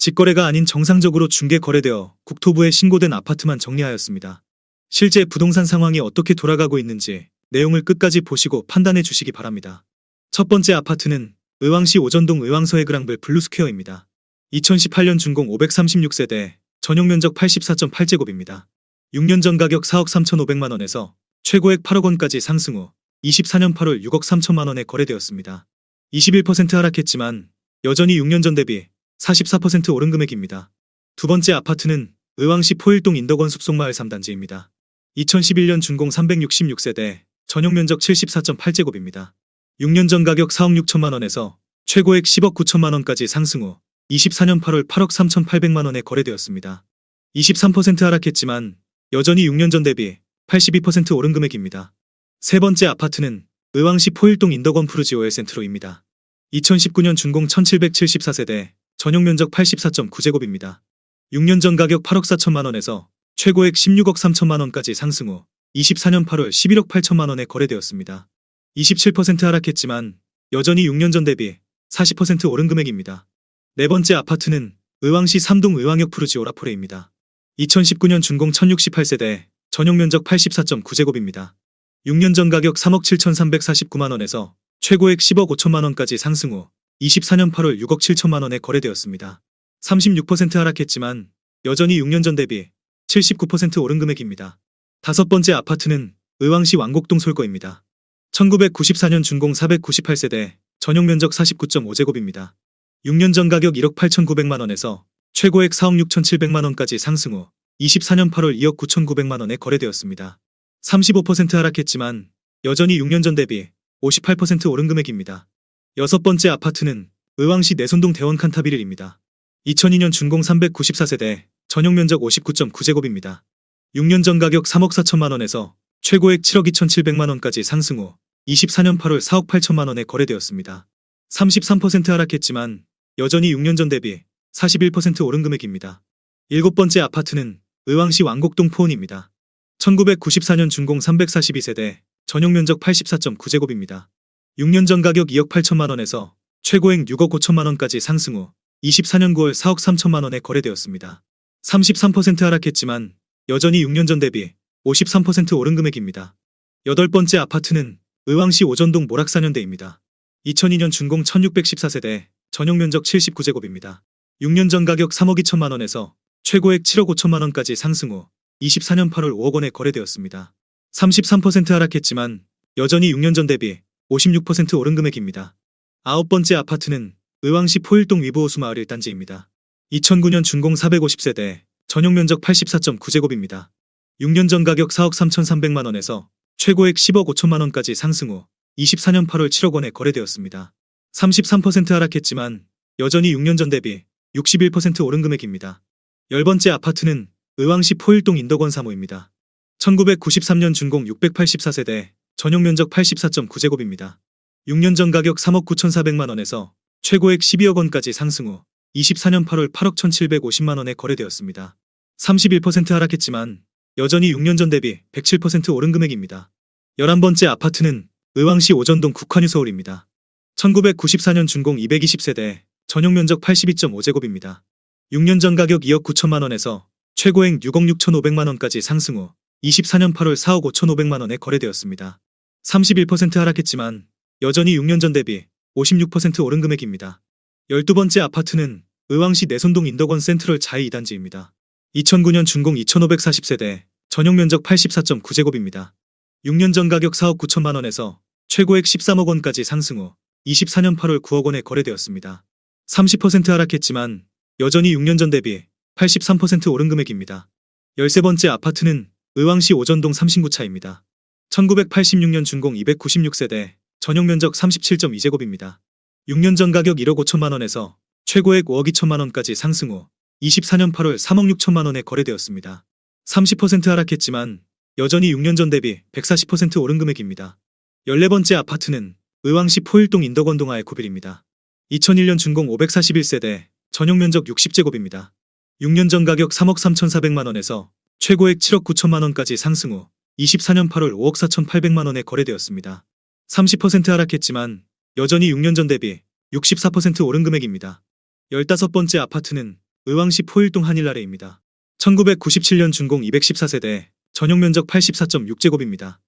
직거래가 아닌 정상적으로 중개 거래되어 국토부에 신고된 아파트만 정리하였습니다. 실제 부동산 상황이 어떻게 돌아가고 있는지 내용을 끝까지 보시고 판단해 주시기 바랍니다. 첫 번째 아파트는 의왕시 오전동 의왕서해그랑벨 블루스퀘어입니다. 2018년 준공 536세대, 전용 면적 84.8제곱입니다. 6년 전 가격 4억 3,500만원에서 최고액 8억원까지 상승 후 24년 8월 6억 3천만원에 거래되었습니다. 21% 하락했지만 여전히 6년 전 대비 44% 오른 금액입니다. 두 번째 아파트는 의왕시 포일동 인덕원 숲속마을 3단지입니다. 2011년 준공 366세대, 전용 면적 74.8제곱입니다. 6년 전 가격 4억 6천만원에서 최고액 10억 9천만원까지 상승 후 24년 8월 8억 3,800만원에 거래되었습니다. 23% 하락했지만 여전히 6년 전 대비 82% 오른 금액입니다. 세 번째 아파트는 의왕시 포일동 인덕원 푸르지오엘 센트로입니다. 2019년 준공 1774세대, 전용 면적 84.9제곱입니다. 6년 전 가격 8억 4천만원에서 최고액 16억 3천만원까지 상승 후 24년 8월 11억 8천만원에 거래되었습니다. 27% 하락했지만 여전히 6년 전 대비 40% 오른 금액입니다. 네 번째 아파트는 의왕시 삼동 의왕역 푸르지오 라포레입니다. 2019년 준공 1068세대, 전용 면적 84.9제곱입니다. 6년 전 가격 3억 7,349만원에서 최고액 10억 5천만원까지 상승 후 24년 8월 6억 7천만원에 거래되었습니다. 36% 하락했지만 여전히 6년 전 대비 79% 오른 금액입니다. 다섯 번째 아파트는 의왕시 왕곡동 솔거입니다. 1994년 준공 498세대, 전용 면적 49.5제곱입니다. 6년 전 가격 1억 8,900만원에서 최고액 4억 6,700만원까지 상승 후 24년 8월 2억 9,900만원에 거래되었습니다. 35% 하락했지만 여전히 6년 전 대비 58% 오른 금액입니다. 여섯 번째 아파트는 의왕시 내손동 대원 칸타비릴입니다. 2002년 준공 394세대, 전용 면적 59.9제곱입니다. 6년 전 가격 3억 4천만원에서 최고액 7억 2,700만원까지 상승 후 24년 8월 4억 8천만원에 거래되었습니다. 33% 하락했지만 여전히 6년 전 대비 41% 오른 금액입니다. 일곱 번째 아파트는 의왕시 왕곡동 포온입니다. 1994년 준공 342세대, 전용 면적 84.9제곱입니다. 6년 전 가격 2억 8천만원에서 최고액 6억 5천만원까지 상승 후 24년 9월 4억 3천만원에 거래되었습니다. 33% 하락했지만 여전히 6년 전 대비 53% 오른 금액입니다. 여덟 번째 아파트는 의왕시 오전동 모락사년대입니다. 2002년 준공 1614세대, 전용 면적 79제곱입니다. 6년 전 가격 3억 2천만원에서 최고액 7억 5천만원까지 상승 후 24년 8월 5억원에 거래되었습니다. 33% 하락했지만 여전히 6년 전 대비 56% 오른 금액입니다. 아홉 번째 아파트는 의왕시 포일동 위브호수 마을 1단지입니다. 2009년 준공 450세대, 전용 면적 84.9제곱입니다. 6년 전 가격 4억 3,300만원에서 최고액 10억 5천만원까지 상승 후 24년 8월 7억원에 거래되었습니다. 33% 하락했지만 여전히 6년 전 대비 61% 오른 금액입니다. 열 번째 아파트는 의왕시 포일동 인덕원 3호입니다. 1993년 준공 684세대, 전용 면적 84.9제곱입니다. 6년 전 가격 3억 9,400만원에서 최고액 12억원까지 상승 후 24년 8월 8억 1,750만원에 거래되었습니다. 31% 하락했지만 여전히 6년 전 대비 107% 오른 금액입니다. 11번째 아파트는 의왕시 오전동 국화뉴서울입니다. 1994년 준공 220세대, 전용 면적 82.5제곱입니다. 6년 전 가격 2억 9천만원에서 최고액 6억 6,500만원까지 상승 후 24년 8월 4억 5,500만원에 거래되었습니다. 31% 하락했지만 여전히 6년 전 대비 56% 오른 금액입니다. 12번째 아파트는 의왕시 내손동 인덕원 센트럴 자이 2단지입니다. 2009년 준공 2540세대, 전용 면적 84.9제곱입니다. 6년 전 가격 4억 9천만원에서 최고액 13억원까지 상승 후 24년 8월 9억원에 거래되었습니다. 30% 하락했지만 여전히 6년 전 대비 83% 오른 금액입니다. 13번째 아파트는 의왕시 오전동 삼신구차입니다. 1986년 준공 296세대, 전용 면적 37.2제곱입니다. 6년 전 가격 1억 5천만원에서 최고액 5억 2천만원까지 상승 후 24년 8월 3억 6천만원에 거래되었습니다. 30% 하락했지만 여전히 6년 전 대비 140% 오른 금액입니다. 14번째 아파트는 의왕시 포일동 인덕원 동아의 구빌입니다. 2001년 준공 541세대, 전용 면적 60제곱입니다. 6년 전 가격 3억 3,400만원에서 최고액 7억 9천만원까지 상승 후 24년 8월 5억 4,800만원에 거래되었습니다. 30% 하락했지만 여전히 6년 전 대비 64% 오른 금액입니다. 15번째 아파트는 의왕시 포일동 한일아래입니다. 1997년 준공 214세대, 전용면적 84.6제곱입니다.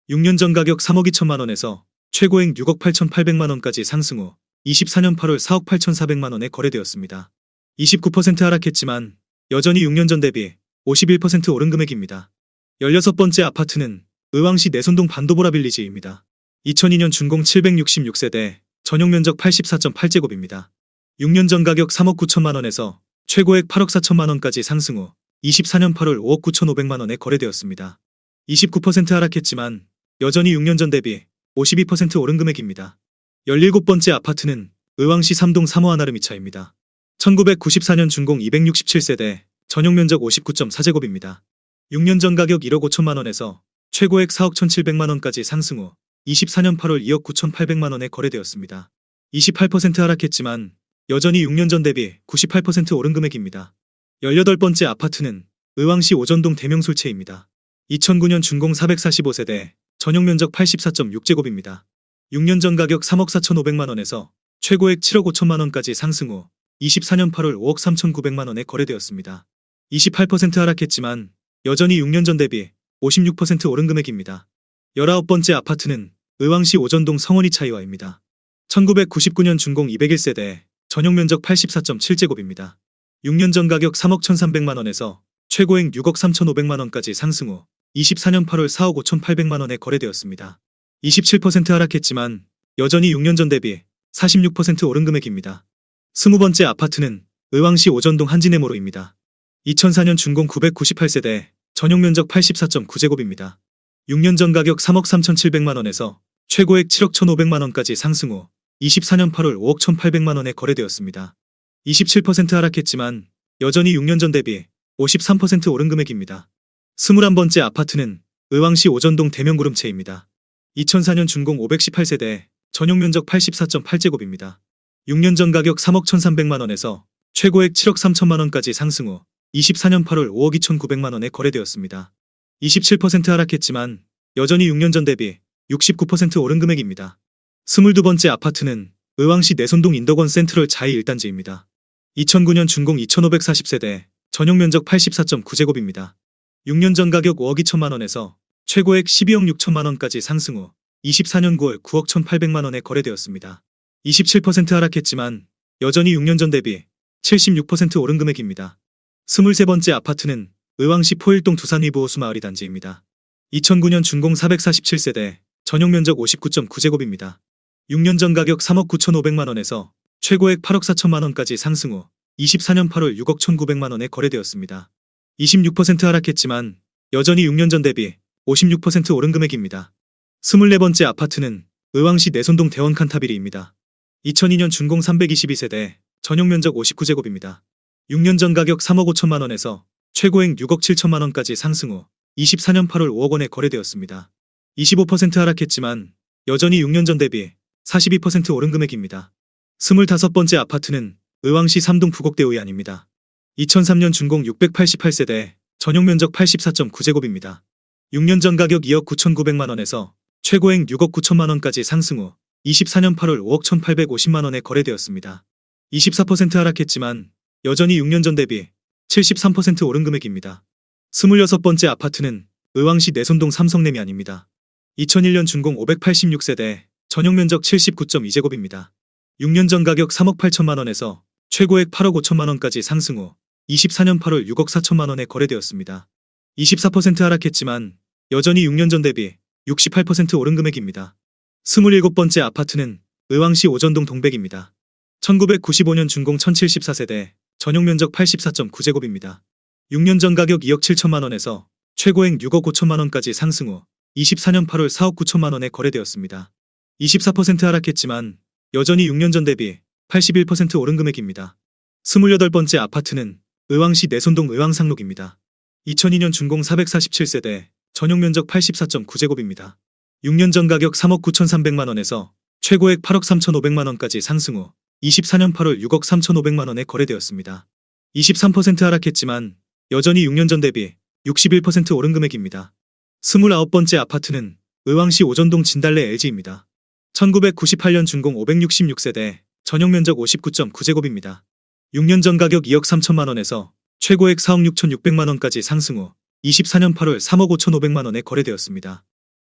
6년 전 가격 3억 2천만 원에서 최고액 6억 8,800만 원까지 상승 후 24년 8월 4억 8,400만 원에 거래되었습니다. 29% 하락했지만 여전히 6년 전 대비 51% 오른 금액입니다. 16번째 아파트는 의왕시 내손동 반도보라 빌리지입니다. 2002년 준공 766세대, 전용면적 84.8제곱입니다. 6년 전 가격 3억 9천만 원에서 최고액 8억 4천만 원까지 상승 후 24년 8월 5억 9,500만 원에 거래되었습니다. 29% 하락했지만 여전히 6년 전 대비 52% 오른 금액입니다. 17번째 아파트는 의왕시 삼동 3호 하나르미차입니다. 1994년 준공 267세대, 전용면적 59.4제곱입니다. 6년 전 가격 1억 5천만 원에서 최고액 4억 1,700만 원까지 상승 후 24년 8월 2억 9,800만 원에 거래되었습니다. 28% 하락했지만 여전히 6년 전 대비 98% 오른 금액입니다. 18번째 아파트는 의왕시 오전동 대명술채입니다. 2009년 준공 445세대, 전용면적 84.6제곱입니다. 6년 전 가격 3억 4,500만 원에서 최고액 7억 5천만 원까지 상승 후 24년 8월 5억 3,900만 원에 거래되었습니다. 28% 하락했지만 여전히 6년 전 대비 56% 오른 금액입니다. 19번째 아파트는 의왕시 오전동 성원이 차이와입니다. 1999년 준공 201세대, 전용면적 84.7제곱입니다. 6년 전 가격 3억 1,300만 원에서 최고액 6억 3,500만 원까지 상승 후 24년 8월 4억 5,800만 원에 거래되었습니다. 27% 하락했지만 여전히 6년 전 대비 46% 오른 금액입니다. 20번째 아파트는 의왕시 오전동 한진해모로입니다. 2004년 준공 998세대, 전용면적 84.9제곱입니다. 6년 전 가격 3억 3,700만 원에서 최고액 7억 1,500만 원까지 상승 후 24년 8월 5억 1,800만 원에 거래되었습니다. 27% 하락했지만 여전히 6년 전 대비 53% 오른 금액입니다. 21번째 아파트는 의왕시 오전동 대명구름채입니다. 2004년 준공 518세대, 전용면적 84.8제곱입니다. 6년 전 가격 3억 1,300만 원에서 최고액 7억 3천만 원까지 상승 후 24년 8월 5억 2,900만 원에 거래되었습니다. 27% 하락했지만 여전히 6년 전 대비 69% 오른 금액입니다. 22번째 아파트는 의왕시 내손동 인덕원 센트럴 자이 1단지입니다. 2009년 준공 2,540세대, 전용면적 84.9제곱입니다. 6년 전 가격 5억 2천만 원에서 최고액 12억 6천만 원까지 상승 후 24년 9월 9억 1,800만 원에 거래되었습니다. 27% 하락했지만 여전히 6년 전 대비 76% 오른 금액입니다. 23번째 아파트는 의왕시 포일동 두산 위부호수 마을이 단지입니다. 2009년 준공 447세대, 전용면적 59.9제곱입니다. 6년 전 가격 3억 9,500만 원에서 최고액 8억 4천만 원까지 상승 후 24년 8월 6억 1,900만 원에 거래되었습니다. 26% 하락했지만 여전히 6년 전 대비 56% 오른 금액입니다. 24번째 아파트는 의왕시 내손동 대원 칸타비리입니다. 2002년 준공 322세대, 전용면적 59제곱입니다. 6년 전 가격 3억 5천만 원에서 최고액 6억 7천만 원까지 상승 후 24년 8월 5억 원에 거래되었습니다. 25% 하락했지만 여전히 6년 전 대비 42% 오른 금액입니다. 25번째 아파트는 의왕시 삼동 부곡대의안입니다. 2003년 준공 688세대, 전용면적 84.9제곱입니다. 6년 전 가격 2억 9,900만 원에서 최고액 6억 9천만 원까지 상승 후 24년 8월 5억 1,850만 원에 거래되었습니다. 24% 하락했지만 여전히 6년 전 대비 73% 오른 금액입니다. 26번째 아파트는 의왕시 내손동 삼성레미안입니다. 2001년 준공 586세대, 전용면적 79.2제곱입니다. 6년 전 가격 3억 8천만 원에서 최고액 8억 5천만 원까지 상승 후 24년 8월 6억 4천만 원에 거래되었습니다. 24% 하락했지만 여전히 6년 전 대비 68% 오른 금액입니다. 27번째 아파트는 의왕시 오전동 동백입니다. 1995년 준공 1074세대, 전용면적 84.9제곱입니다. 6년 전 가격 2억 7천만 원에서 최고액 6억 5천만 원까지 상승 후 24년 8월 4억 9천만 원에 거래되었습니다. 24% 하락했지만 여전히 6년 전 대비 81% 오른 금액입니다. 28번째 아파트는 의왕시 내손동 의왕상록입니다. 2002년 준공 447세대, 전용면적 84.9제곱입니다. 6년 전 가격 3억 9,300만 원에서 최고액 8억 3,500만 원까지 상승 후 24년 8월 6억 3,500만 원에 거래되었습니다. 23% 하락했지만 여전히 6년 전 대비 61% 오른 금액입니다. 29번째 아파트는 의왕시 오전동 진달래 LG입니다. 1998년 준공 566세대, 전용면적 59.9제곱입니다. 6년 전 가격 2억 3천만 원에서 최고액 4억 6천6백만 원까지 상승 후 24년 8월 3억 5천5백만 원에 거래되었습니다.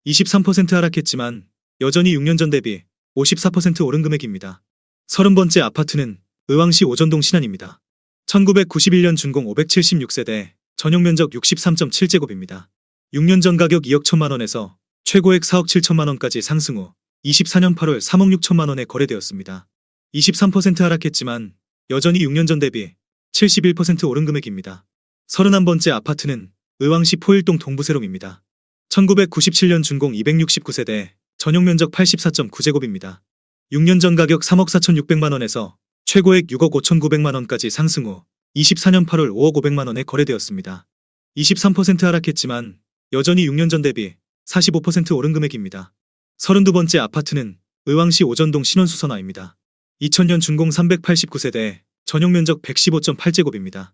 23% 하락했지만 여전히 6년 전 대비 54% 오른 금액입니다. 30번째 아파트는 의왕시 오전동 신안입니다. 1991년 준공 576세대, 전용 면적 63.7제곱입니다. 6년 전 가격 2억 1천만 원에서 최고액 4억 7천만 원까지 상승 후 24년 8월 3억 6천만 원에 거래되었습니다. 23% 하락했지만 여전히 6년 전 대비 71% 오른 금액입니다. 31번째 아파트는 의왕시 포일동 동부세롱입니다. 1997년 준공 269세대, 전용 면적 84.9제곱입니다. 6년 전 가격 3억 4천6백만 원에서 최고액 6억 5천9백만 원까지 상승 후 24년 8월 5억 5백만 원에 거래되었습니다. 23% 하락했지만 여전히 6년 전 대비 45% 오른 금액입니다. 32번째 아파트는 의왕시 오전동 신원수선화입니다. 2000년 준공 389세대, 전용 면적 115.8제곱입니다.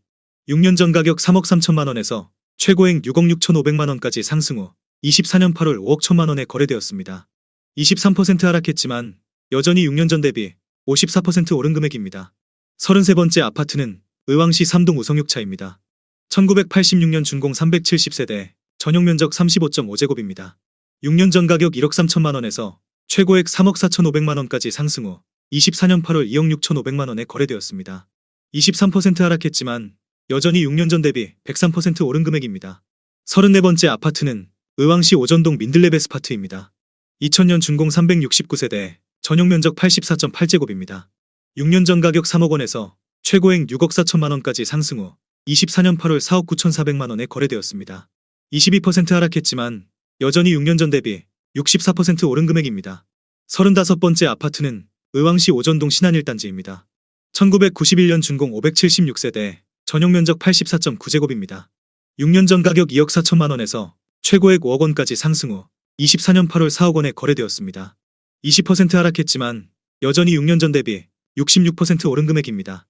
6년 전 가격 3억 3천만 원에서 최고액 6억 6천5백만 원까지 상승 후 24년 8월 5억 1천만 원에 거래되었습니다. 23% 하락했지만 여전히 6년 전 대비 54% 오른 금액입니다. 33번째 아파트는 의왕시 삼동 우성육차입니다. 1986년 준공 370세대, 전용 면적 35.5제곱입니다. 6년 전 가격 1억 3천만 원에서 최고액 3억 4천5백만 원까지 상승 후 24년 8월 2억 6천5백만 원에 거래되었습니다. 23% 하락했지만 여전히 6년 전 대비 103% 오른 금액입니다. 34번째 아파트는 의왕시 오전동 민들레 베스파트입니다. 2000년 준공 369세대, 전용 면적 84.8제곱입니다. 6년 전 가격 3억 원에서 최고액 6억 4천만 원까지 상승 후 24년 8월 4억 9천4백만 원에 거래되었습니다. 22% 하락했지만 여전히 6년 전 대비 64% 오른 금액입니다. 35번째 아파트는 의왕시 오전동 신안 1단지입니다. 1991년 준공 576세대, 전용 면적 84.9제곱입니다. 6년 전 가격 2억 4천만 원에서 최고액 5억 원까지 상승 후 24년 8월 4억 원에 거래되었습니다. 20% 하락했지만 여전히 6년 전 대비 66% 오른 금액입니다.